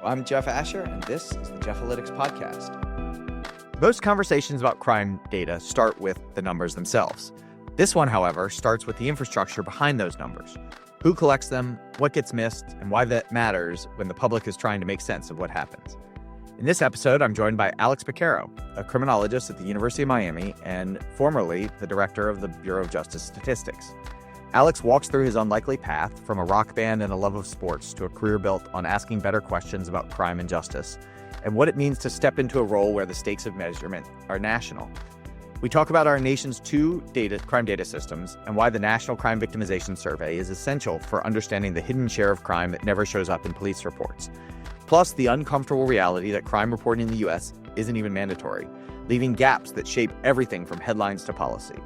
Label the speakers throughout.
Speaker 1: I'm Jeff Asher, and this is the Jeff-alytics podcast.
Speaker 2: Most conversations about crime data start with the numbers themselves. This one, however, starts with the infrastructure behind those numbers. Who collects them, what gets missed, and why that matters when the public is trying to make sense of what happens. In this episode, I'm joined by Alex Piquero, a criminologist at the University of Miami and formerly the director of the Bureau of Justice Statistics. Alex walks through his unlikely path from a rock band and a love of sports to a career built on asking better questions about crime and justice, and what it means to step into a role where the stakes of measurement are national. We talk about our nation's two crime data systems and why the National Crime Victimization Survey is essential for understanding the hidden share of crime that never shows up in police reports. Plus, the uncomfortable reality that crime reporting in the U.S. isn't even mandatory, leaving gaps that shape everything from headlines to policy.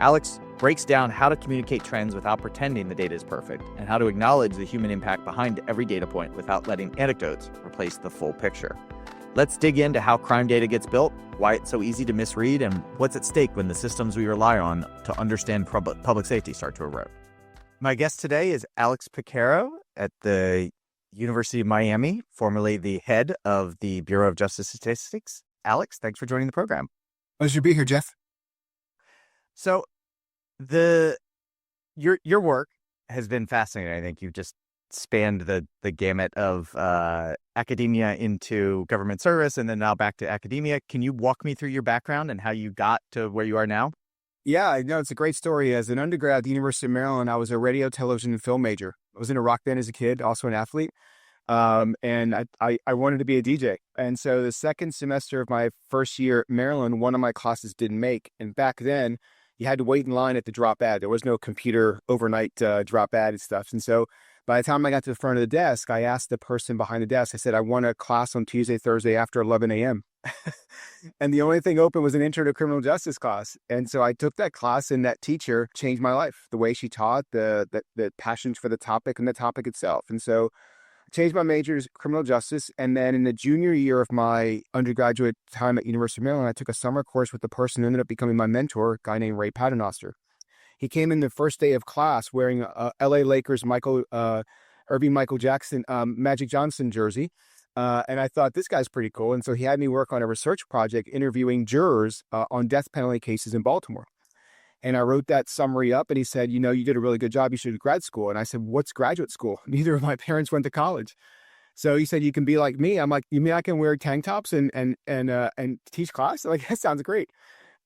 Speaker 2: Alex breaks down how to communicate trends without pretending the data is perfect, and how to acknowledge the human impact behind every data point without letting anecdotes replace the full picture. Let's dig into how crime data gets built, why it's so easy to misread, and what's at stake when the systems we rely on to understand public safety start to erode. My guest today is Alex Piquero at the University of Miami, formerly the head of the Bureau of Justice Statistics. Alex, thanks for joining the program.
Speaker 3: Pleasure to be here, Jeff.
Speaker 2: So your work has been fascinating. I think you've just spanned the gamut of academia into government service and then now back to academia. Can you walk me through your background and how you got to where you are now?
Speaker 3: Yeah, I know it's a great story. As an undergrad at the University of Maryland, I was a radio, television, and film major. I was in a rock band as a kid, also an athlete. And I wanted to be a DJ. And so the second semester of my first year at Maryland, one of my classes didn't make. And back then, you had to wait in line at the drop ad. There was no computer overnight drop ad and stuff. And so by the time I got to the front of the desk, I asked the person behind the desk, I said, I want a class on Tuesday, Thursday after 11 a.m. And the only thing open was an intro to criminal justice class. And so I took that class, and that teacher changed my life. The way she taught, the passion for the topic and the topic itself. And so changed my major to criminal justice. And then in the junior year of my undergraduate time at University of Maryland, I took a summer course with the person who ended up becoming my mentor, a guy named Ray Paternoster. He came in the first day of class wearing a LA Lakers Irving Michael Jackson, Magic Johnson jersey. And I thought, this guy's pretty cool. And so he had me work on a research project interviewing jurors on death penalty cases in Baltimore. And I wrote that summary up, and he said, you did a really good job. You should do grad school. And I said, what's graduate school? Neither of my parents went to college. So he said, you can be like me. I'm like, you mean I can wear tank tops and teach class? I'm like, that sounds great.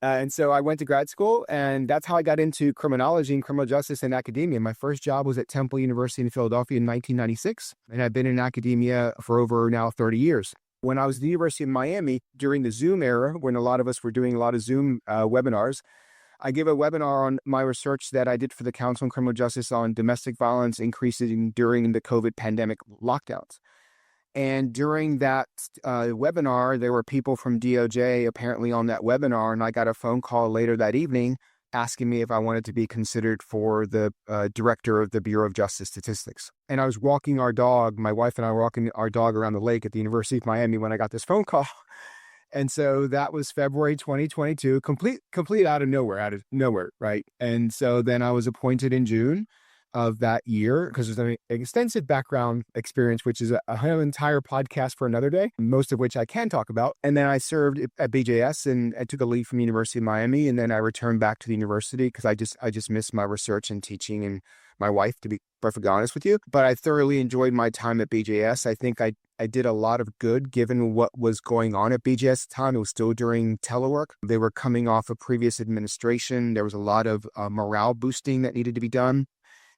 Speaker 3: And so I went to grad school, and that's how I got into criminology and criminal justice and academia. My first job was at Temple University in Philadelphia in 1996. And I've been in academia for over now 30 years. When I was at the University of Miami during the Zoom era, when a lot of us were doing a lot of Zoom webinars, I gave a webinar on my research that I did for the Council on Criminal Justice on domestic violence increasing during the COVID pandemic lockdowns. And during that webinar, there were people from DOJ apparently on that webinar, and I got a phone call later that evening asking me if I wanted to be considered for the director of the Bureau of Justice Statistics. And I was walking our dog, my wife and I were walking our dog around the lake at the University of Miami when I got this phone call. And so that was February 2022, complete out of nowhere, right? And so then I was appointed in June of that year because there's an extensive background experience, which is an entire podcast for another day, most of which I can talk about. And then I served at BJS, and I took a leave from the University of Miami, and then I returned back to the university because I just missed my research and teaching and my wife, to be perfectly honest with you. But I thoroughly enjoyed my time at BJS. I think I did a lot of good given what was going on at BJS at the time. It was still during telework. They were coming off a previous administration. There was a lot of morale boosting that needed to be done.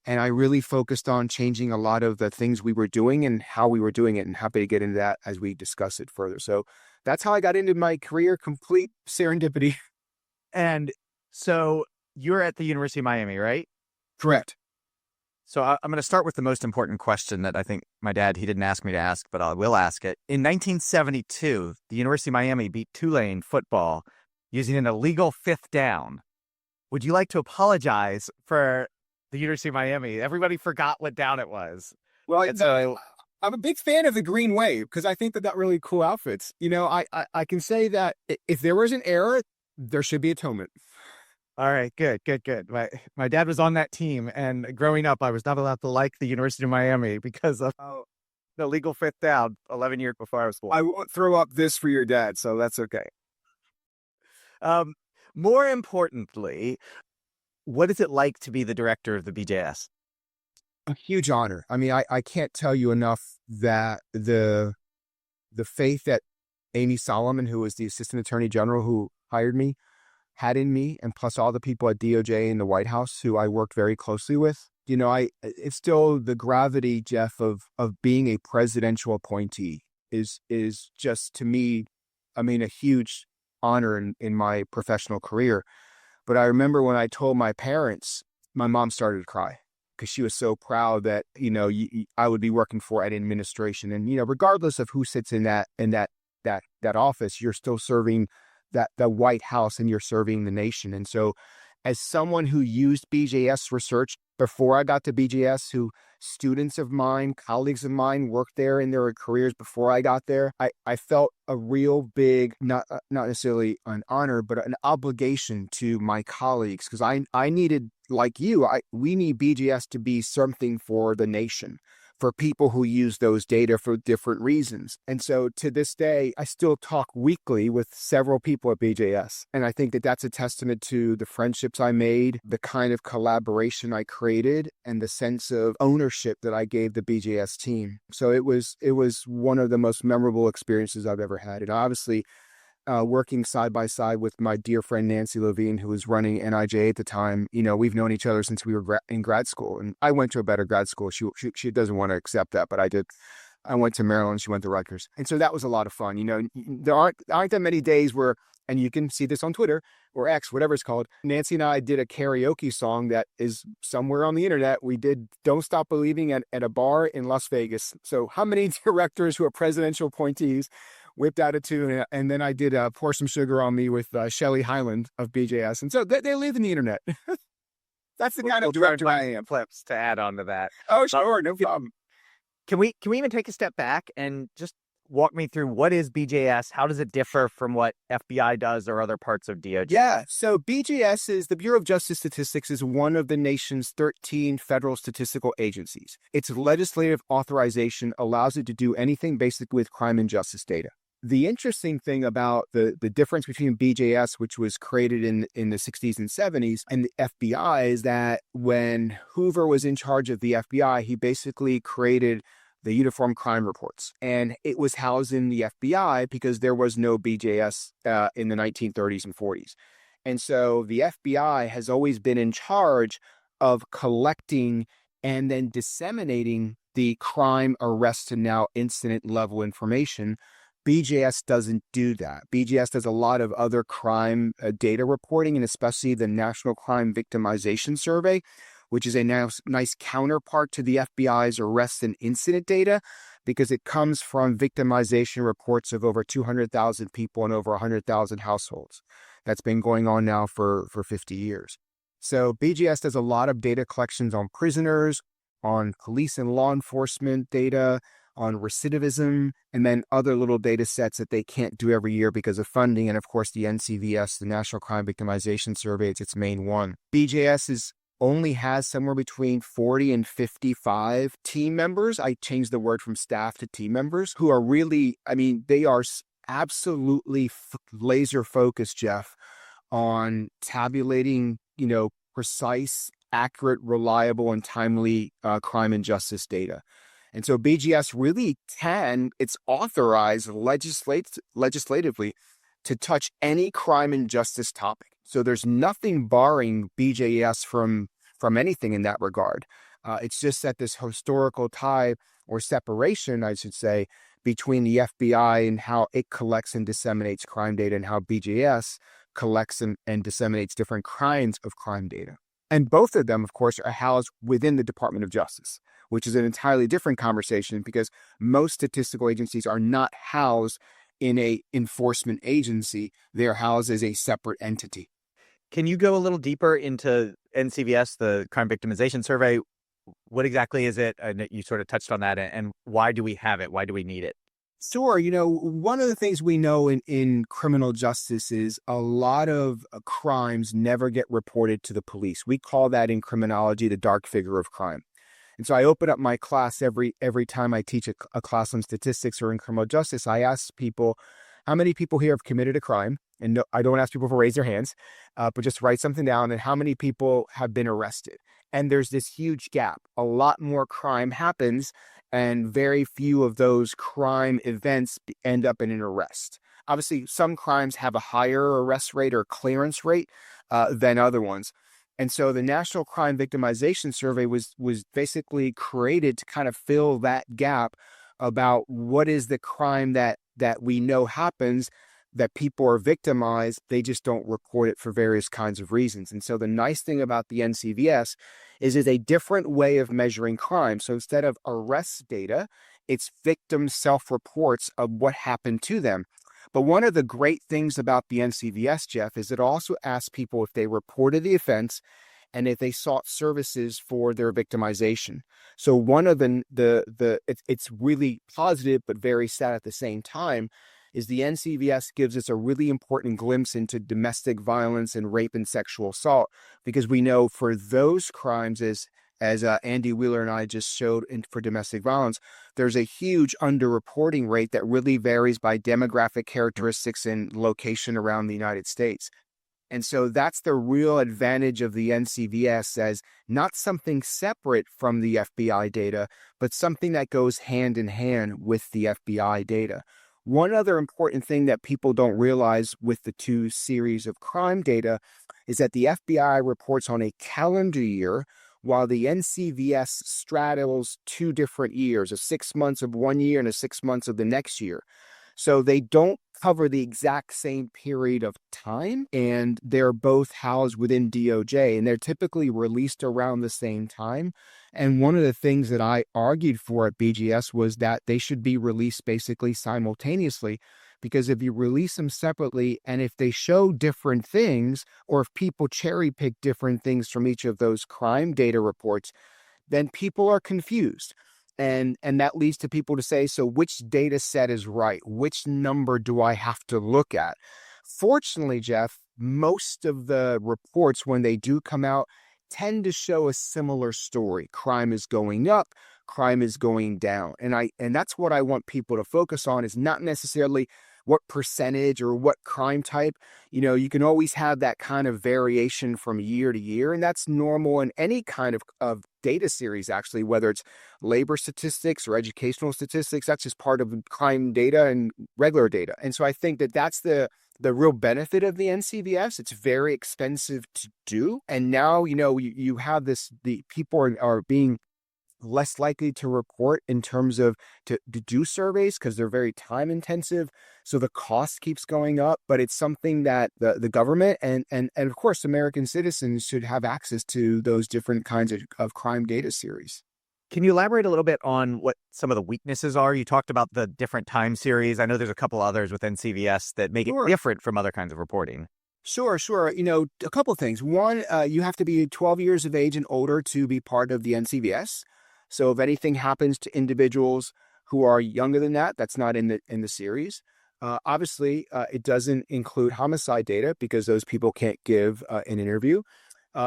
Speaker 3: And I really focused on changing a lot of the things we were doing and how we were doing it, and happy to get into that as we discuss it further. So that's how I got into my career, complete serendipity.
Speaker 2: And so you're at the University of Miami, right?
Speaker 3: Correct.
Speaker 2: So I'm going to start with the most important question that I think my dad, he didn't ask me to ask, but I will ask it. In 1972, the University of Miami beat Tulane football using an illegal fifth down. Would you like to apologize for the University of Miami? Everybody forgot what down it was.
Speaker 3: Well, I'm a big fan of the Green Wave because I think that got really cool outfits. I can say that if there was an error, there should be atonement.
Speaker 2: All right, good. My dad was on that team, and growing up, I was not allowed to like the University of Miami because of the legal fifth down 11 years before I was born.
Speaker 3: I won't throw up this for your dad, so that's okay.
Speaker 2: More importantly, what is it like to be the director of the BJS?
Speaker 3: A huge honor. I mean, I can't tell you enough that the faith that Amy Solomon, who was the Assistant Attorney General who hired me, had in me, and plus all the people at DOJ and the White House who I worked very closely with. It's still the gravity, Jeff, of being a presidential appointee is just, to me, I mean, a huge honor in my professional career. But I remember when I told my parents, my mom started to cry because she was so proud that, I would be working for an administration. And, regardless of who sits in that office, you're still serving the White House and you're serving the nation. And so as someone who used BJS research before I got to BJS, who students of mine, colleagues of mine worked there in their careers before I got there, I felt a real big, not necessarily an honor, but an obligation to my colleagues, because I needed, like you, we need BJS to be something for the nation, for people who use those data for different reasons. And so to this day, I still talk weekly with several people at BJS. And I think that that's a testament to the friendships I made, the kind of collaboration I created, and the sense of ownership that I gave the BJS team. So it was one of the most memorable experiences I've ever had. And obviously, working side by side with my dear friend Nancy Levine, who was running NIJ at the time. We've known each other since we were in grad school, and I went to a better grad school. She doesn't want to accept that, but I did. I went to Maryland. She went to Rutgers, and so that was a lot of fun. There aren't that many days where, and you can see this on Twitter or X, whatever it's called. Nancy and I did a karaoke song that is somewhere on the internet. We did "Don't Stop Believing" at a bar in Las Vegas. So how many directors who are presidential appointees whipped out a tune? And then I did "Pour Some Sugar on Me" with Shelley Highland of BJS. And so they live in the internet. That's the kind of director I am.
Speaker 2: Clips to add on to that.
Speaker 3: Oh, sure. No problem.
Speaker 2: Can we even take a step back and just walk me through what is BJS? How does it differ from what FBI does or other parts of DOJ?
Speaker 3: Yeah. So BJS is the Bureau of Justice Statistics, is one of the nation's 13 federal statistical agencies. Its legislative authorization allows it to do anything basically with crime and justice data. The interesting thing about the difference between BJS, which was created in the 60s and 70s, and the FBI is that when Hoover was in charge of the FBI, he basically created the Uniform Crime Reports. And it was housed in the FBI because there was no BJS in the 1930s and 40s. And so the FBI has always been in charge of collecting and then disseminating the crime, arrest, and now incident level information. BJS doesn't do that. BJS does a lot of other crime data reporting, and especially the National Crime Victimization Survey, which is a nice counterpart to the FBI's arrest and incident data, because it comes from victimization reports of over 200,000 people and over 100,000 households. That's been going on now for 50 years. So BJS does a lot of data collections on prisoners, on police and law enforcement data, on recidivism, and then other little data sets that they can't do every year because of funding. And of course, the NCVS, the National Crime Victimization Survey, it's its main one. BJS only has somewhere between 40 and 55 team members. I changed the word from staff to team members, who are really, they are absolutely laser focused, Jeff, on tabulating, precise, accurate, reliable, and timely crime and justice data. And so BGS really it's authorized legislatively to touch any crime and justice topic. So there's nothing barring BJS from anything in that regard. It's just that this historical tie or separation, I should say, between the FBI and how it collects and disseminates crime data and how BJS collects and disseminates different kinds of crime data. And both of them, of course, are housed within the Department of Justice, which is an entirely different conversation because most statistical agencies are not housed in a enforcement agency. They're housed as a separate entity.
Speaker 2: Can you go a little deeper into NCVS, the Crime Victimization Survey? What exactly is it? And you sort of touched on that. And why do we have it? Why do we need it?
Speaker 3: Sure. One of the things we know in criminal justice is a lot of crimes never get reported to the police. We call that in criminology the dark figure of crime. And so I open up my class every time I teach a class on statistics or in criminal justice. I ask people, how many people here have committed a crime? And no, I don't ask people to raise their hands, but just write something down. And how many people have been arrested? And there's this huge gap. A lot more crime happens, and very few of those crime events end up in an arrest. Obviously, some crimes have a higher arrest rate or clearance rate than other ones. And so the National Crime Victimization Survey was basically created to kind of fill that gap about what is the crime that we know happens, that people are victimized, they just don't report it for various kinds of reasons. And so the nice thing about the NCVS is a different way of measuring crime. So instead of arrest data, it's victim self-reports of what happened to them. But one of the great things about the NCVS, Jeff, is it also asks people if they reported the offense and if they sought services for their victimization. So one of it's really positive but very sad at the same time, is the NCVS gives us a really important glimpse into domestic violence and rape and sexual assault, because we know for those crimes, as Andy Wheeler and I just showed for domestic violence, there's a huge underreporting rate that really varies by demographic characteristics and location around the United States. And so that's the real advantage of the NCVS, as not something separate from the FBI data, but something that goes hand in hand with the FBI data. One other important thing that people don't realize with the two series of crime data is that the FBI reports on a calendar year, while the NCVS straddles 2 different years, a 6 months of one year and a 6 months of the next year. So they don't cover the exact same period of time, and they're both housed within DOJ, and they're typically released around the same time. And one of the things that I argued for at BGS was that they should be released basically simultaneously, because if you release them separately and if they show different things, or if people cherry pick different things from each of those crime data reports, then people are confused. And that leads to people to say, so which data set is right? Which number do I have to look at? Fortunately, Jeff, most of the reports, when they do come out, tend to show a similar story. Crime is going up, crime is going down. And that's what I want people to focus on, is not necessarily what percentage or what crime type. You know, you can always have that kind of variation from year to year, and that's normal in any kind of data series, actually, whether it's labor statistics or educational statistics. That's just part of crime data and regular data. And so I think that that's the real benefit of the NCVS. It's very expensive to do. And now, you know, you have the people are being less likely to report in terms of to do surveys, because they're very time intensive. So the cost keeps going up, but it's something that the government and of course American citizens should have access to those different kinds of crime data series.
Speaker 2: Can you elaborate a little bit on what some of the weaknesses are? You talked about the different time series. I know there's a couple others within CVS that make it different from other kinds of reporting.
Speaker 3: Sure. You know, a couple of things. One, you have to be 12 years of age and older to be part of the NCVS. So if anything happens to individuals who are younger than that, that's not in the series. Obviously, it doesn't include homicide data, because those people can't give an interview.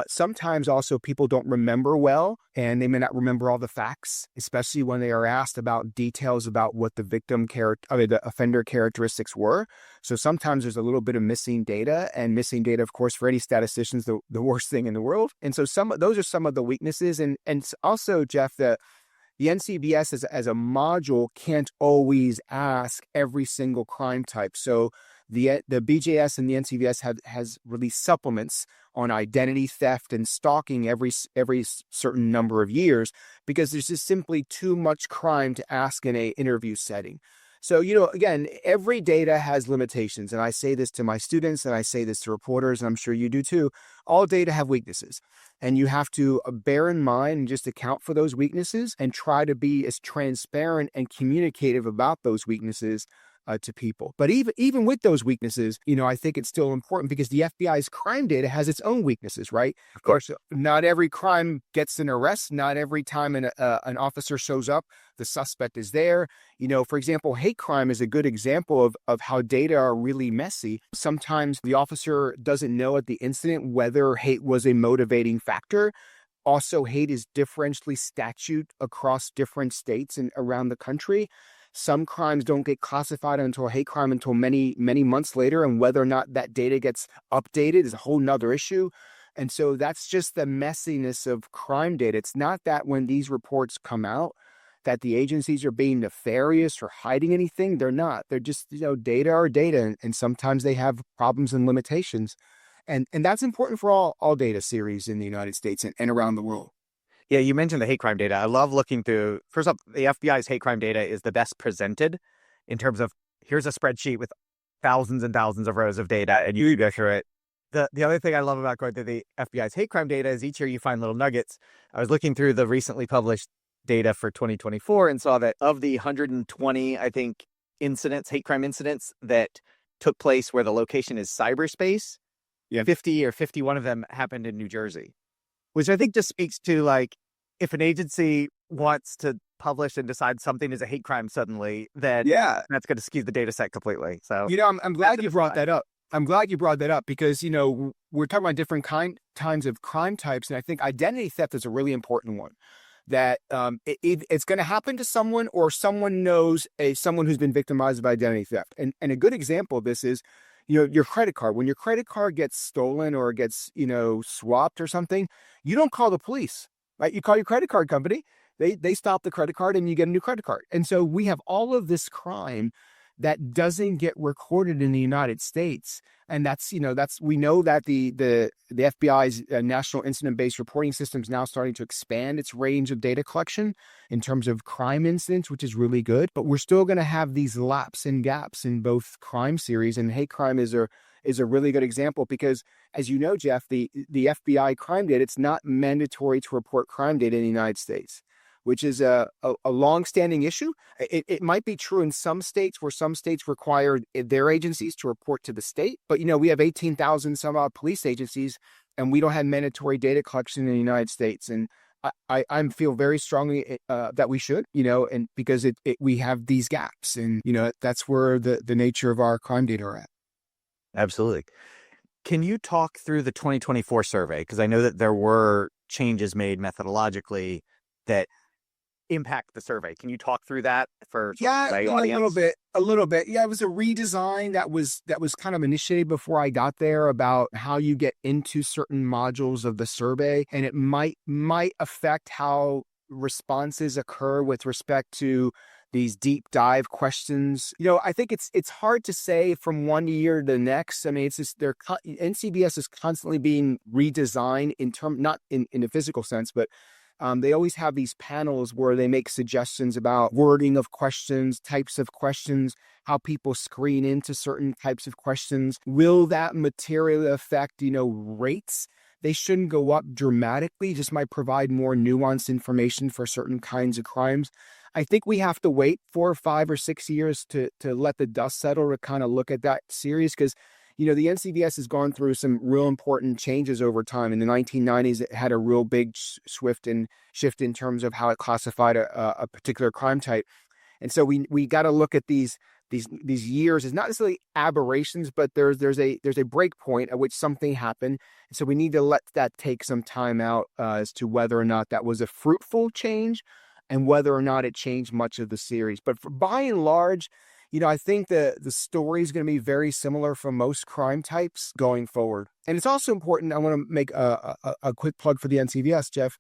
Speaker 3: Sometimes also people don't remember well, and they may not remember all the facts, especially when they are asked about details about what the the offender characteristics were. So sometimes there's a little bit of missing data, and missing data, of course, for any statistician is the worst thing in the world. And so those are some of the weaknesses. And also, Jeff, the NCVS as a module can't always ask every single crime type. So the BJS and the NCVS has released supplements on identity theft and stalking every certain number of years, because there's just simply too much crime to ask in an interview setting. So, you know, again, every data has limitations. And I say this to my students, and I say this to reporters, and I'm sure you do too. All data have weaknesses. And you have to bear in mind and just account for those weaknesses, and try to be as transparent and communicative about those weaknesses to people. But even with those weaknesses, you know, I think it's still important, because the FBI's crime data has its own weaknesses, right? Of course, not every crime gets an arrest. Not every time an officer shows up, the suspect is there. You know, for example, hate crime is a good example of how data are really messy. Sometimes the officer doesn't know at the incident whether hate was a motivating factor. Also, hate is differentially statute across different states and around the country. Some crimes don't get classified until hate crime until many, many months later. And whether or not that data gets updated is a whole nother issue. And so that's just the messiness of crime data. It's not that when these reports come out that the agencies are being nefarious or hiding anything. They're not. They're just, data are data. And sometimes they have problems and limitations. And that's important for all data series in the United States and around the world.
Speaker 2: Yeah, you mentioned the hate crime data. I love looking through. First up, the FBI's hate crime data is the best presented in terms of here's a spreadsheet with thousands and thousands of rows of data, and you go through it. The other thing I love about going through the FBI's hate crime data is each year you find little nuggets. I was looking through the recently published data for 2024 and saw that of the 120, I think, hate crime incidents that took place where the location is cyberspace, 50 or 51 of them happened in New Jersey, which I think just speaks to, like, if an agency wants to publish and decide something is a hate crime suddenly, then that's going to skew the data set completely. So,
Speaker 3: I'm glad you brought that up. I'm glad you brought that up because, we're talking about different kinds of crime types. And I think identity theft is a really important one. That it's going to happen to someone, or someone knows someone who's been victimized by identity theft. And a good example of this is, your credit card. When your credit card gets stolen or gets, swapped or something, you don't call the police, right? You call your credit card company. They stop the credit card and you get a new credit card. And so we have all of this crime that doesn't get recorded in the United States. And we know that the FBI's National Incident-Based Reporting System is now starting to expand its range of data collection in terms of crime incidents, which is really good. But we're still going to have these laps and gaps in both crime series, and hate crime is a really good example because, as you know, Jeff, the FBI crime data, it's not mandatory to report crime data in the United States, which is a long-standing issue. It might be true in some states where some states require their agencies to report to the state. But, we have 18,000 some odd police agencies, and we don't have mandatory data collection in the United States. And I feel very strongly that we should, and because we have these gaps. And, that's where the nature of our crime data are at.
Speaker 2: Absolutely. Can you talk through the 2024 survey? Because I know that there were changes made methodologically that impact the survey. Can you talk through that for the audience?
Speaker 3: A little bit. Yeah, it was a redesign that was kind of initiated before I got there about how you get into certain modules of the survey, and it might affect how responses occur with respect to these deep dive questions. I think it's hard to say from one year to the next. I mean, it's just NCVS is constantly being redesigned not in a physical sense, but they always have these panels where they make suggestions about wording of questions, types of questions, how people screen into certain types of questions. Will that materially affect, rates? They shouldn't go up dramatically, just might provide more nuanced information for certain kinds of crimes. I think we have to wait 4 or 5 or 6 years to let the dust settle to kind of look at that series because the NCVS has gone through some real important changes over time. In the 1990s, it had a real big shift in terms of how it classified a particular crime type. And so we got to look at these years as not necessarily aberrations, but there's a break point at which something happened. And so we need to let that take some time out as to whether or not that was a fruitful change and whether or not it changed much of the series. But by and large, I think the story is going to be very similar for most crime types going forward. And it's also important, I want to make a quick plug for the NCVS, Jeff.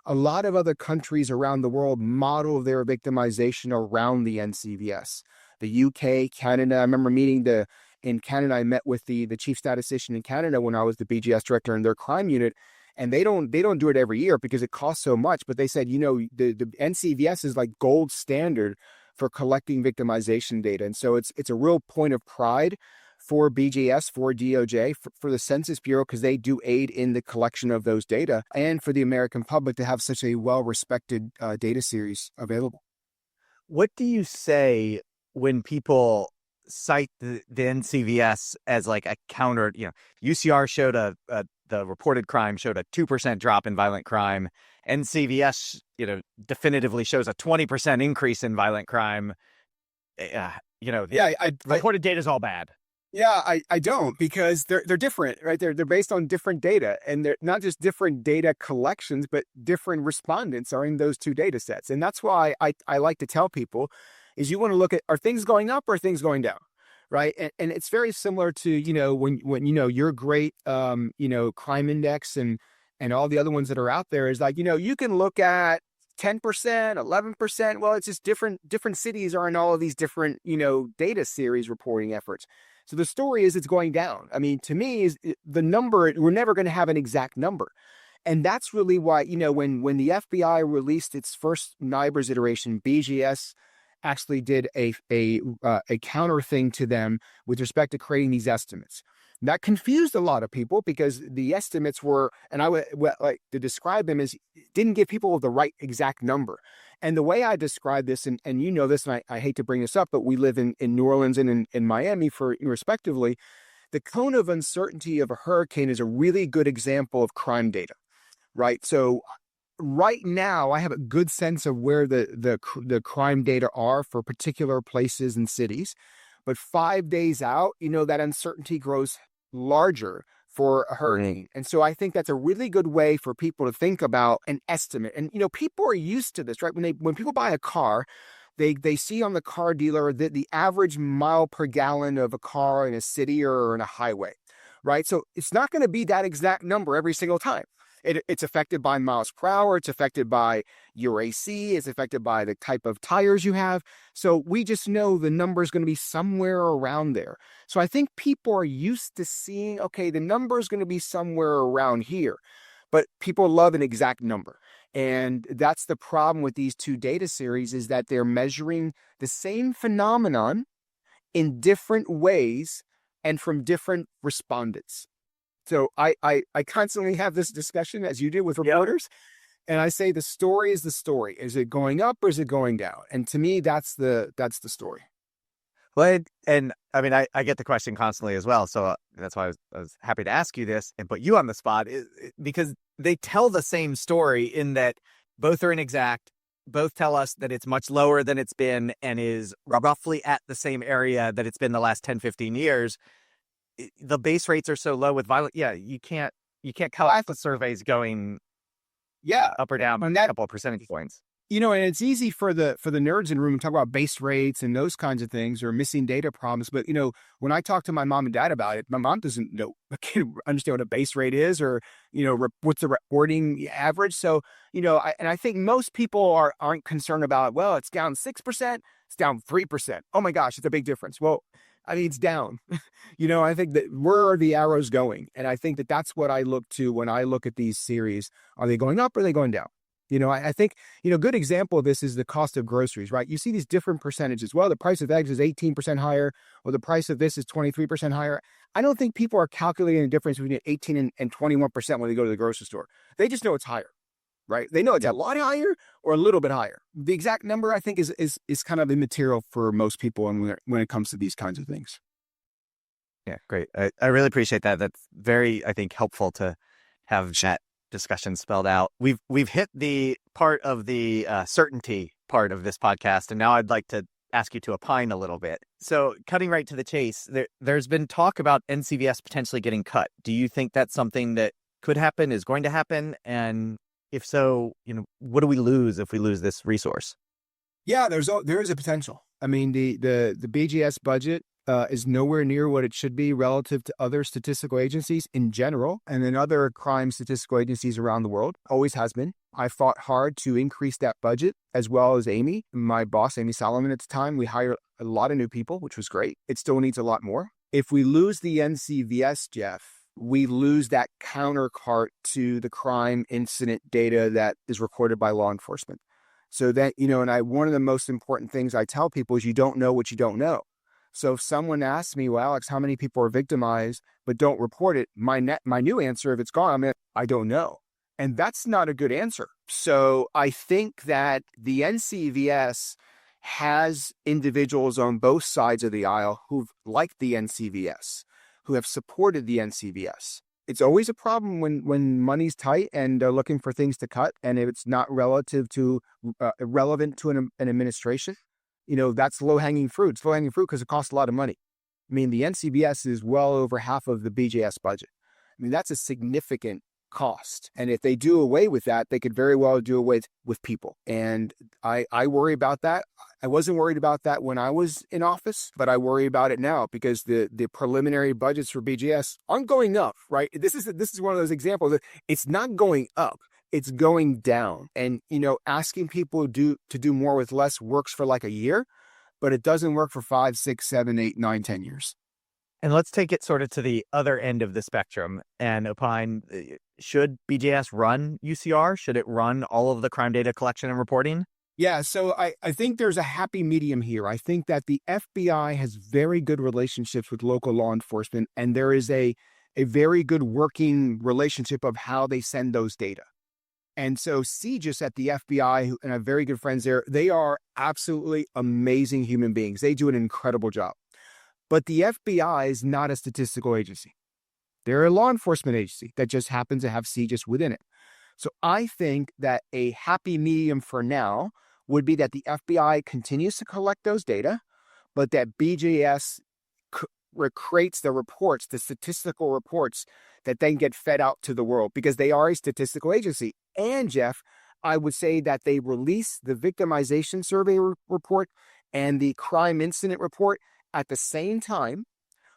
Speaker 3: A lot of other countries around the world model their victimization around the NCVS. The UK, Canada. I remember in Canada, I met with the chief statistician in Canada when I was the BGS director in their crime unit. And they don't do it every year because it costs so much. But they said, the NCVS is like gold standard for collecting victimization data. And so it's a real point of pride for BGS, for DOJ, for the Census Bureau, because they do aid in the collection of those data, and for the American public to have such a well-respected data series available.
Speaker 2: What do you say when people cite the NCVS as like a counter? UCR showed the reported crime showed a 2% drop in violent crime. NCVS, definitively shows a 20% increase in violent crime. Reported data is all bad.
Speaker 3: Yeah, I don't, because they're different, right? They're based on different data, and they're not just different data collections, but different respondents are in those two data sets. And that's why I like to tell people is you want to look at, are things going up or are things going down? Right. And it's very similar to, when your great crime index and all the other ones that are out there is like, you can look at 10%, 11%. Well, it's just different cities are in all of these different, data series reporting efforts. So the story is it's going down. I mean, to me, the number, we're never going to have an exact number. And that's really why, when the FBI released its first NIBRS iteration, BGS actually did a counter thing to them with respect to creating these estimates. That confused a lot of people because the estimates were, and I would like to describe them as, didn't give people the right exact number. And the way I describe this, and this, and I hate to bring this up, but we live in New Orleans and in Miami for respectively, the cone of uncertainty of a hurricane is a really good example of crime data, right? So right now, I have a good sense of where the crime data are for particular places and cities. But 5 days out, that uncertainty grows larger for a hurricane. And so I think that's a really good way for people to think about an estimate. And, people are used to this, right? When people buy a car, they see on the car dealer the average mile per gallon of a car in a city or in a highway, right? So it's not going to be that exact number every single time. It's affected by miles per hour. It's affected by your AC. It's affected by the type of tires you have. So we just know the number is going to be somewhere around there. So I think people are used to seeing, okay, the number is going to be somewhere around here, but people love an exact number. And that's the problem with these two data series, is that they're measuring the same phenomenon in different ways and from different respondents. So I constantly have this discussion, as you do with reporters, and I say the story is the story. Is it going up or is it going down? And to me, that's the story.
Speaker 2: Well, and I mean, I get the question constantly as well. So that's why I was happy to ask you this and put you on the spot, because they tell the same story in that both are inexact. Both tell us that it's much lower than it's been and is roughly at the same area that it's been the last 10, 15 years. The base rates are so low with violent. Yeah, you can't call the surveys going up or down a couple of percentage points.
Speaker 3: And it's easy for the nerds in the room to talk about base rates and those kinds of things or missing data problems. But, when I talk to my mom and dad about it, my mom doesn't understand what a base rate is or, what's the reporting average. So, I think most people aren't concerned about, well, it's down 6%, it's down 3%. Oh my gosh, it's a big difference. Well, I mean, it's down. I think that where are the arrows going? And I think that that's what I look to when I look at these series. Are they going up or are they going down? I think, a good example of this is the cost of groceries, right? You see these different percentages. Well, the price of eggs is 18% higher, or the price of this is 23% higher. I don't think people are calculating the difference between 18 and 21% when they go to the grocery store. They just know it's higher, right? They know it's a lot higher or a little bit higher. The exact number, I think, is kind of immaterial for most people when it comes to these kinds of things.
Speaker 2: Yeah, great. I really appreciate that. That's very, I think, helpful to have that discussion spelled out. We've hit the part of the certainty part of this podcast, and now I'd like to ask you to opine a little bit. So, cutting right to the chase, there's been talk about NCVS potentially getting cut. Do you think that's something that could happen, is going to happen? And if so, what do we lose if we lose this resource?
Speaker 3: Yeah, there is a potential. I mean, the BGS budget is nowhere near what it should be relative to other statistical agencies in general, and then other crime statistical agencies around the world. Always has been. I fought hard to increase that budget, as well as Amy, my boss, Amy Solomon at the time. We hired a lot of new people, which was great. It still needs a lot more. If we lose the NCVS, Jeff, we lose that counterpart to the crime incident data that is recorded by law enforcement. So that, one of the most important things I tell people is you don't know what you don't know. So if someone asks me, well, Alex, how many people are victimized but don't report it? My new answer, if it's gone, I don't know. And that's not a good answer. So I think that the NCVS has individuals on both sides of the aisle who've liked the NCVS, who have supported the NCVS. It's always a problem when money's tight and they're looking for things to cut, and if it's not relevant to an administration, that's low-hanging fruit. It's low-hanging fruit because it costs a lot of money. I mean, the NCBS is well over half of the BJS budget. I mean, that's a significant cost. And if they do away with that, they could very well do away with people. And I worry about that. I wasn't worried about that when I was in office, but I worry about it now because the preliminary budgets for BJS aren't going up, right? This is one of those examples that it's not going up. It's going down. And, asking people to do more with less works for like a year, but it doesn't work for 5, 6, 7, 8, 9, 10 years.
Speaker 2: And let's take it sort of to the other end of the spectrum and opine, should BJS run UCR? Should it run all of the crime data collection and reporting?
Speaker 3: Yeah, so I think there's a happy medium here. I think that the FBI has very good relationships with local law enforcement, and there is a very good working relationship of how they send those data. And so CJIS at the FBI, and I have very good friends there, they are absolutely amazing human beings. They do an incredible job. But the FBI is not a statistical agency. They're a law enforcement agency that just happens to have CJIS within it. So I think that a happy medium for now would be that the FBI continues to collect those data, but that BJS creates the reports, the statistical reports that then get fed out to the world because they are a statistical agency. And Jeff, I would say that they release the victimization survey report and the crime incident report at the same time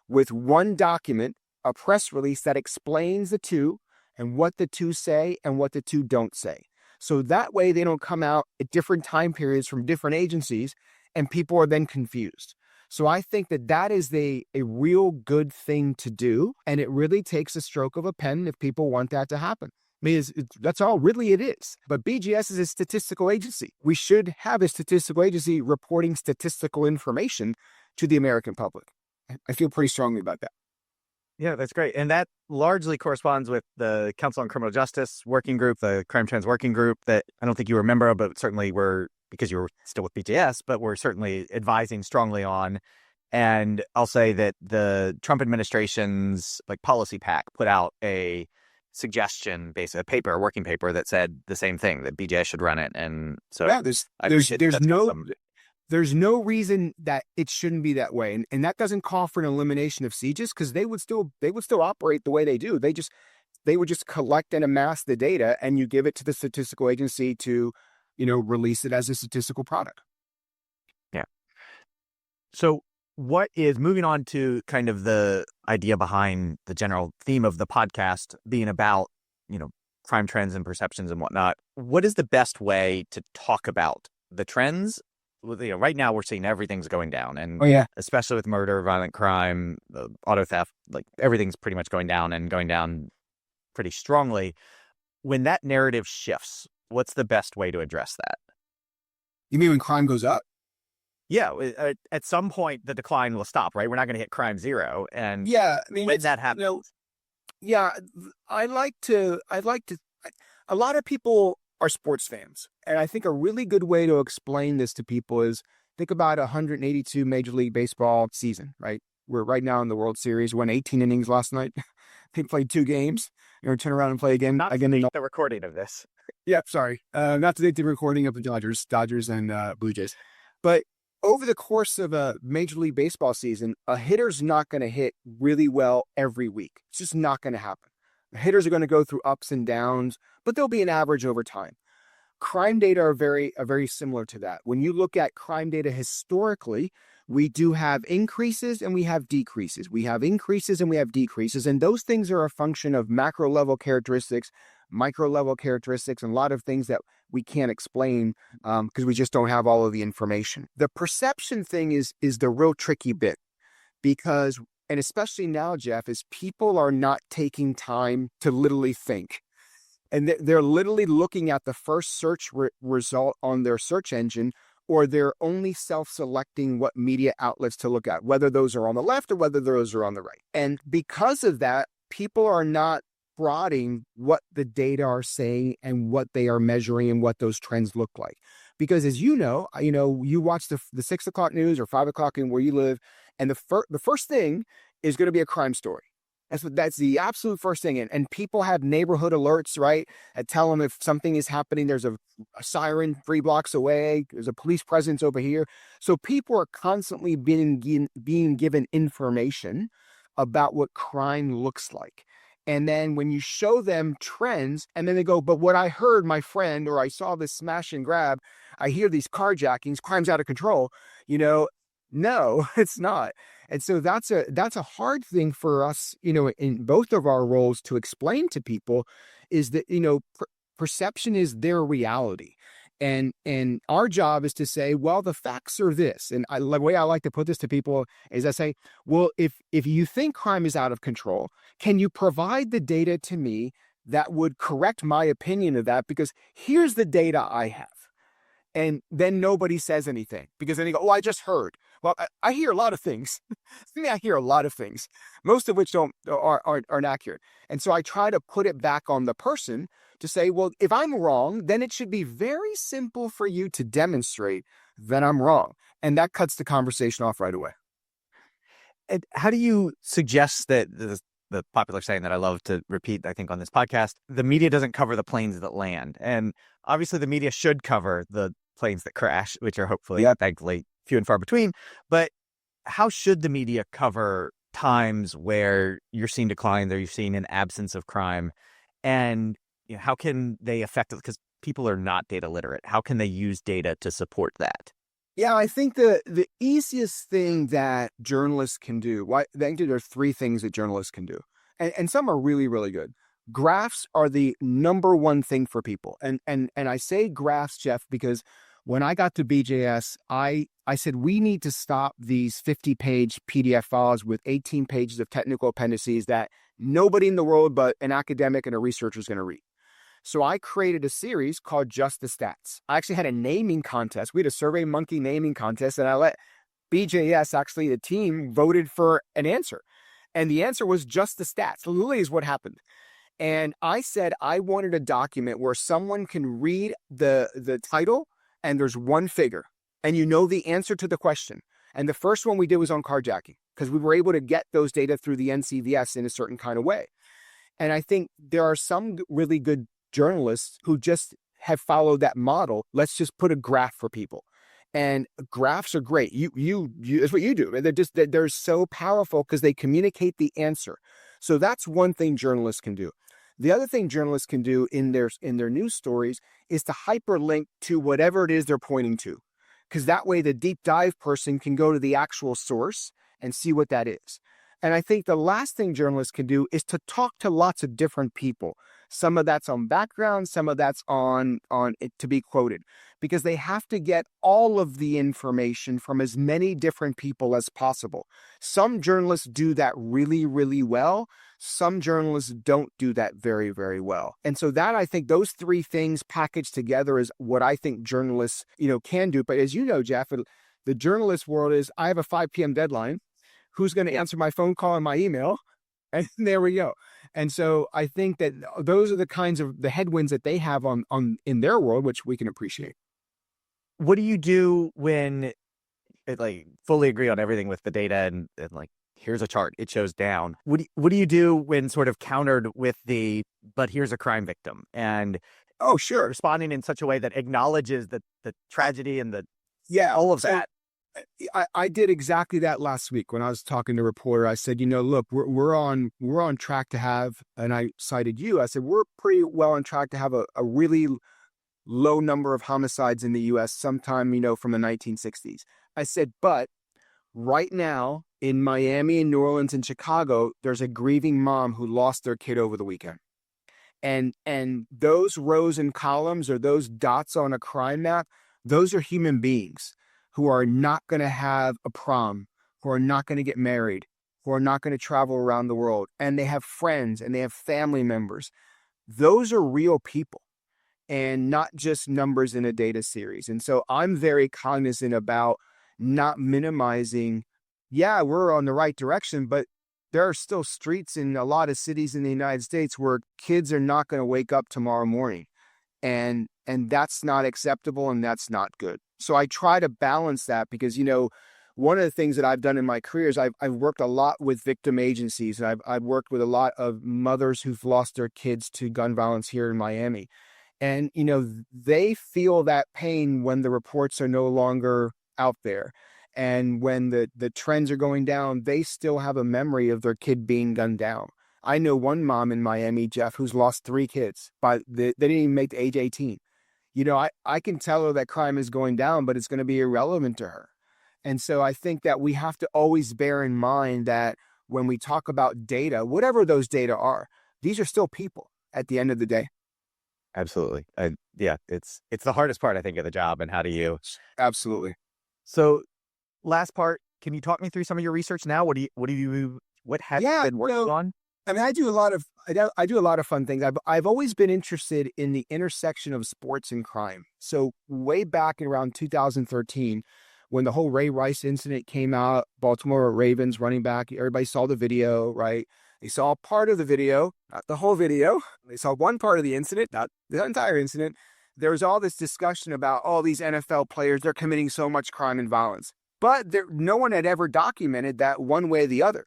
Speaker 3: with one document, a press release that explains the two and what the two say and what the two don't say. So that way they don't come out at different time periods from different agencies and people are then confused. So I think that is a real good thing to do. And it really takes a stroke of a pen if people want that to happen. I mean, that's all really it is. But BGS is a statistical agency. We should have a statistical agency reporting statistical information to the American public. I feel pretty strongly about that.
Speaker 2: Yeah, that's great. And that largely corresponds with the Council on Criminal Justice working group, the crime trends working group that I don't think you were a member of, but certainly were, because you were still with BJS, but we're certainly advising strongly on. And I'll say that the Trump administration's policy pack put out a suggestion, basically a paper, a working paper that said the same thing, that BJS should run it. And so
Speaker 3: yeah, there's no reason that it shouldn't be that way. And that doesn't call for an elimination of CJIS because they would still operate the way they do. They would just collect and amass the data and you give it to the statistical agency to, release it as a statistical product.
Speaker 2: Yeah. So what is, moving on to kind of the idea behind the general theme of the podcast being about, crime trends and perceptions and whatnot, what is the best way to talk about the trends? Right now we're seeing everything's going down, and especially with murder, violent crime, auto theft, everything's pretty much going down and going down pretty strongly. When that narrative shifts, what's the best way to address that?
Speaker 3: You mean when crime goes up?
Speaker 2: Yeah, at some point the decline will stop, right? We're not going to hit crime zero, and when that happens,
Speaker 3: I like to. A lot of people are sports fans. And I think a really good way to explain this to people is think about a 182 Major League Baseball season, right? We're right now in the World Series, won 18 innings last night. They played 2 games. Turn around and play again.
Speaker 2: Not
Speaker 3: again.
Speaker 2: The recording of this.
Speaker 3: Yeah, sorry. Not to date the recording of the Dodgers and Blue Jays. But over the course of a Major League Baseball season, a hitter's not going to hit really well every week. It's just not going to happen. Hitters are going to go through ups and downs, but there'll be an average over time. Crime data are very similar to that. When you look at crime data historically, we do have increases and we have decreases. We have increases and we have decreases. And those things are a function of macro level characteristics, micro level characteristics, and a lot of things that we can't explain because we just don't have all of the information. The perception thing is the real tricky bit because, and especially now, Jeff, is people are not taking time to literally think. And they're literally looking at the first search result on their search engine, or they're only self-selecting what media outlets to look at, whether those are on the left or whether those are on the right. And because of that, people are not prodding what the data are saying and what they are measuring and what those trends look like. Because as you watch the 6 o'clock news or 5 o'clock in where you live, and the first thing is going to be a crime story. That's the absolute first thing. And people have neighborhood alerts, right? That tell them if something is happening, there's a siren 3 blocks away, there's a police presence over here. So people are constantly being given information about what crime looks like. And then when you show them trends, and then they go, but what I heard my friend, or I saw this smash and grab, I hear these carjackings, crime's out of control, no, it's not. And so that's a hard thing for us, in both of our roles to explain to people is that, perception is their reality. And our job is to say, well, the facts are this. And the way I like to put this to people is I say, well, if you think crime is out of control, can you provide the data to me that would correct my opinion of that? Because here's the data I have. And then nobody says anything because then they go, oh, I just heard. Well, I hear a lot of things. I hear a lot of things, most of which aren't accurate. And so I try to put it back on the person to say, well, if I'm wrong, then it should be very simple for you to demonstrate that I'm wrong. And that cuts the conversation off right away.
Speaker 2: And how do you suggest that the popular saying that I love to repeat, I think, on this podcast, the media doesn't cover the planes that land? And obviously the media should cover the planes that crash, which are hopefully, thankfully, few and far between. But how should the media cover times where you're seeing declines or you're seeing an absence of crime? And how can they affect it? Because people are not data literate. How can they use data to support that?
Speaker 3: Yeah, I think the easiest thing that journalists can do, I think there are 3 things that journalists can do. And some are really, really good. Graphs are the number one thing for people. And I say graphs, Jeff, because when I got to BJS, I said, we need to stop these 50-page PDF files with 18 pages of technical appendices that nobody in the world but an academic and a researcher is going to read. So I created a series called Just the Stats. I actually had a naming contest. We had a SurveyMonkey naming contest, and I let BJS, actually the team, voted for an answer. And the answer was Just the Stats. Literally is what happened. And I said I wanted a document where someone can read the title and there's one figure and the answer to the question. And the first one we did was on carjacking because we were able to get those data through the NCVS in a certain kind of way. And I think there are some really good journalists who just have followed that model. Let's just put a graph for people. And graphs are great. You that's what you do. They're so powerful because they communicate the answer. So that's one thing journalists can do. The other thing journalists can do in their news stories is to hyperlink to whatever it is they're pointing to. Because that way the deep dive person can go to the actual source and see what that is. And I think the last thing journalists can do is to talk to lots of different people. Some of that's on background, some of that's on it to be quoted, because they have to get all of the information from as many different people as possible. Some journalists do that really, really well. Some journalists don't do that very, very well. And so that, I think those 3 things packaged together is what I think journalists, can do. But as you know, Jeff, the journalist world is, I have a 5 p.m. deadline. Who's going to answer my phone call and my email? And there we go. And so I think that those are the kinds of the headwinds that they have on in their world, which we can appreciate.
Speaker 2: What do you do when fully agree on everything with the data and here's a chart, it shows down? What do you do when sort of countered with but here's a crime victim and
Speaker 3: oh, sure,
Speaker 2: responding in such a way that acknowledges the tragedy and all of that?
Speaker 3: I did exactly that last week when I was talking to a reporter. I said, look, we're on track to have, and I cited you. I said, we're pretty well on track to have a really low number of homicides in the U.S. sometime, from the 1960s. I said, but right now in Miami and New Orleans and Chicago, there's a grieving mom who lost their kid over the weekend. And those rows and columns or those dots on a crime map, those are human beings who are not going to have a prom, who are not going to get married, who are not going to travel around the world, and they have friends and they have family members. Those are real people and not just numbers in a data series. And so I'm very cognizant about not minimizing, we're on the right direction, but there are still streets in a lot of cities in the United States where kids are not going to wake up tomorrow morning. And that's not acceptable and that's not good. So I try to balance that because, one of the things that I've done in my career is I've worked a lot with victim agencies. And I've worked with a lot of mothers who've lost their kids to gun violence here in Miami. And, they feel that pain when the reports are no longer out there. And when the trends are going down, they still have a memory of their kid being gunned down. I know one mom in Miami, Jeff, who's lost 3 kids, but they didn't even make the age 18. I can tell her that crime is going down, but it's going to be irrelevant to her. And so I think that we have to always bear in mind that when we talk about data, whatever those data are, these are still people at the end of the day.
Speaker 2: Absolutely. Yeah, it's the hardest part, I think, of the job. And how do you?
Speaker 3: Absolutely.
Speaker 2: So last part, can you talk me through some of your research now? What have you been working on?
Speaker 3: I mean, I do a lot of fun things. I've always been interested in the intersection of sports and crime. So way back in around 2013, when the whole Ray Rice incident came out, Baltimore Ravens running back, everybody saw the video, right? They saw part of the video, not the whole video. They saw one part of the incident, not the entire incident. There was all this discussion about all these NFL players, they're committing so much crime and violence. But no one had ever documented that one way or the other.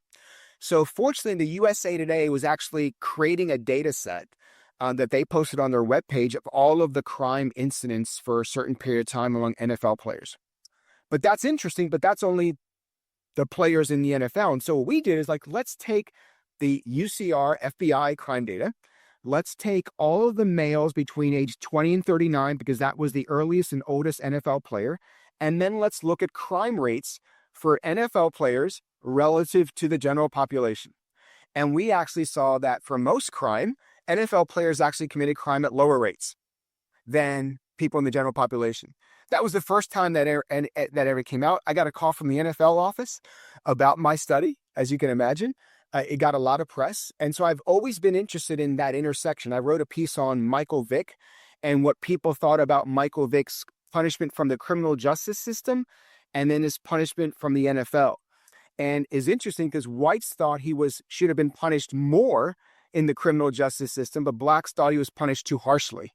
Speaker 3: So fortunately, the USA Today was actually creating a data set that they posted on their webpage of all of the crime incidents for a certain period of time among NFL players. But that's interesting, but that's only the players in the NFL. And so what we did is let's take the UCR FBI crime data. Let's take all of the males between age 20 and 39, because that was the earliest and oldest NFL player. And then let's look at crime rates for NFL players relative to the general population. And we actually saw that for most crime, NFL players actually committed crime at lower rates than people in the general population. That was the first time that ever came out. I got a call from the NFL office about my study, as you can imagine. It got a lot of press. And so I've always been interested in that intersection. I wrote a piece on Michael Vick and what people thought about Michael Vick's punishment from the criminal justice system and then his punishment from the NFL. And it's interesting because whites thought he should have been punished more in the criminal justice system, but blacks thought he was punished too harshly.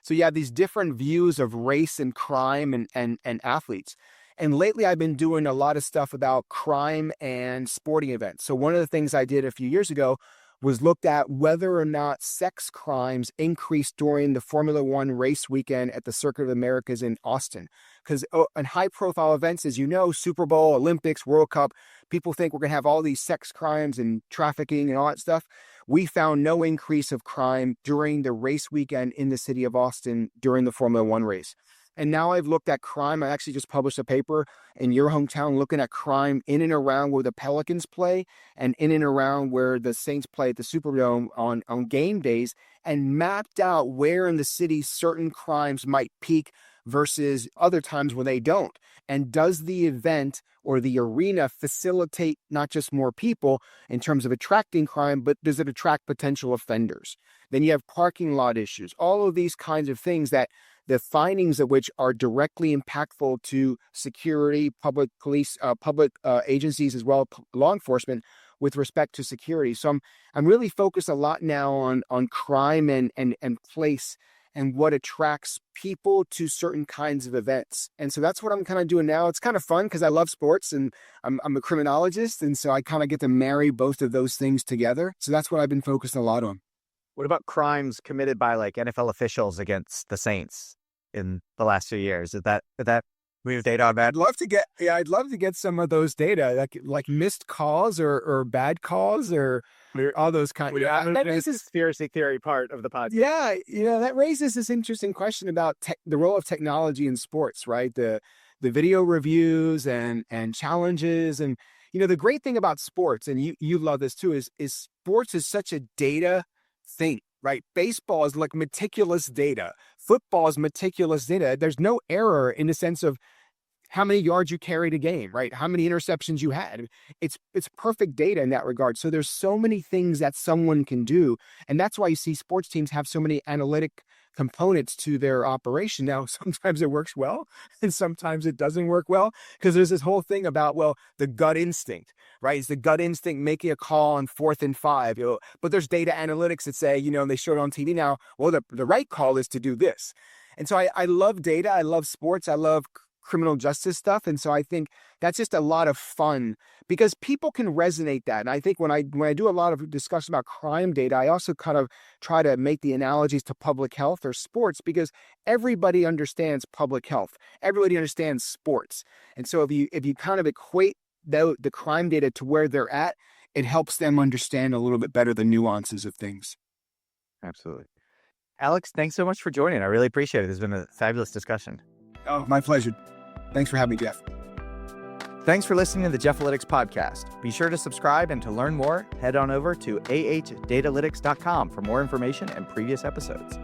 Speaker 3: So you have these different views of race and crime and athletes. And lately I've been doing a lot of stuff about crime and sporting events. So one of the things I did a few years ago was looked at whether or not sex crimes increased during the Formula One race weekend at the Circuit of the Americas in Austin. Because in high-profile events, as you know, Super Bowl, Olympics, World Cup, people think we're going to have all these sex crimes and trafficking and all that stuff. We found no increase of crime during the race weekend in the city of Austin during the Formula One race. And now I've looked at crime. I actually just published a paper in your hometown looking at crime in and around where the Pelicans play and in and around where the Saints play at the Superdome on game days, and mapped out where in the city certain crimes might peak versus other times when they don't. And does the event or the arena facilitate not just more people in terms of attracting crime, but does it attract potential offenders? Then you have parking lot issues, all of these kinds of things that the findings of which are directly impactful to security, public police, public agencies, as well as law enforcement with respect to security. So I'm really focused a lot now on crime and place and what attracts people to certain kinds of events. And so that's what I'm kind of doing now. It's kind of fun because I love sports and I'm a criminologist. And so I kind of get to marry both of those things together. So that's what I've been focused a lot on.
Speaker 2: What about crimes committed by NFL officials against the Saints in the last few years? Is that we have data on that?
Speaker 3: I'd love to get some of those data, like missed calls or bad calls or all those kinds.
Speaker 2: That is a conspiracy theory part of the podcast.
Speaker 3: Yeah, that raises this interesting question about the role of technology in sports, right? The video reviews and challenges, and the great thing about sports, and you love this too, is sports is such a data thing, right? Baseball is like meticulous data. Football is meticulous data. There's no error in the sense of how many yards you carried a game, right? How many interceptions you had. It's perfect data in that regard. So there's so many things that someone can do. And that's why you see sports teams have so many analytic components to their operation. Now, sometimes it works well and sometimes it doesn't work well, because there's this whole thing about, the gut instinct, right? Is the gut instinct making a call on 4th and 5, but there's data analytics that say, and they show it on TV now, the right call is to do this. And so I love data. I love sports. I love criminal justice stuff. And so I think that's just a lot of fun because people can resonate that. And I think when I do a lot of discussion about crime data, I also kind of try to make the analogies to public health or sports because everybody understands public health. Everybody understands sports. And so if you kind of equate the crime data to where they're at, it helps them understand a little bit better the nuances of things.
Speaker 2: Absolutely. Alex, thanks so much for joining. I really appreciate it. This has been a fabulous discussion.
Speaker 3: Oh, my pleasure. Thanks for having me, Jeff.
Speaker 2: Thanks for listening to the Jeff-alytics podcast. Be sure to subscribe, and to learn more, head on over to ahdatalytics.com for more information and previous episodes.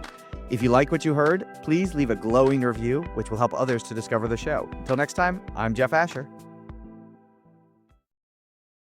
Speaker 2: If you like what you heard, please leave a glowing review, which will help others to discover the show. Until next time, I'm Jeff Asher.